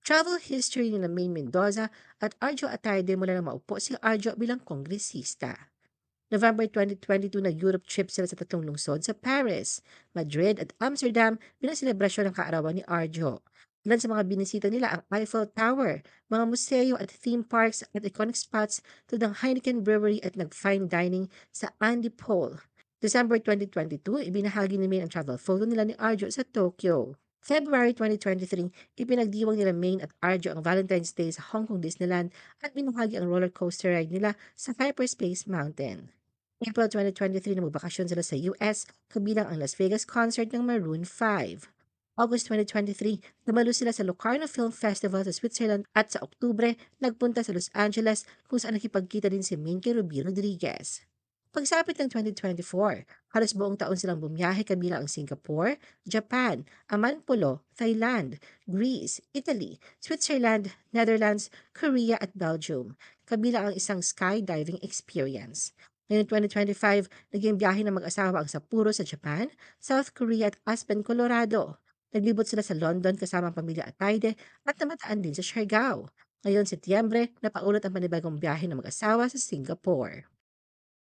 Travel history ni na Maine Mendoza at Arjo Atayde mula nang maupo si Arjo bilang kongresista. November 2022 nag-Europe trip sila sa tatlong lungsod sa Paris, Madrid at Amsterdam bilang selebrasyon ng kaarawan ni Arjo. Ilan sa mga binisita nila ang Eiffel Tower, mga museo at theme parks at iconic spots tulad ng Heineken Brewery at nag-fine dining sa Andy Paul. December 2022, ibinahagi ni Maine ang travel photo nila ni Arjo sa Tokyo. February 2023, ipinagdiwang nila Maine at Arjo ang Valentine's Day sa Hong Kong Disneyland at binahagi ang roller coaster ride nila sa Hyperspace Mountain. April 2023 na magbakasyon sila sa US kabilang ang Las Vegas concert ng Maroon 5. August 2023, namalo sila sa Locarno Film Festival sa Switzerland at sa Oktubre, nagpunta sa Los Angeles kung saan nakipagkita din si Maine kay Ruby Rodriguez. Pagsapit ng 2024, halos buong taon silang bumiyahe kabilang ang Singapore, Japan, Amanpulo, Thailand, Greece, Italy, Switzerland, Netherlands, Korea at Belgium, kabilang ang isang skydiving experience. Ngayong 2025, naging biyahe ng mag-asawa ang Sapporo sa Japan, South Korea at Aspen, Colorado. Naglibot sila sa London kasama ang pamilya Atayde at namataan din sa Siargao. Ngayon, Setyembre, napaulot ang panibagong biyahe ng mag-asawa sa Singapore.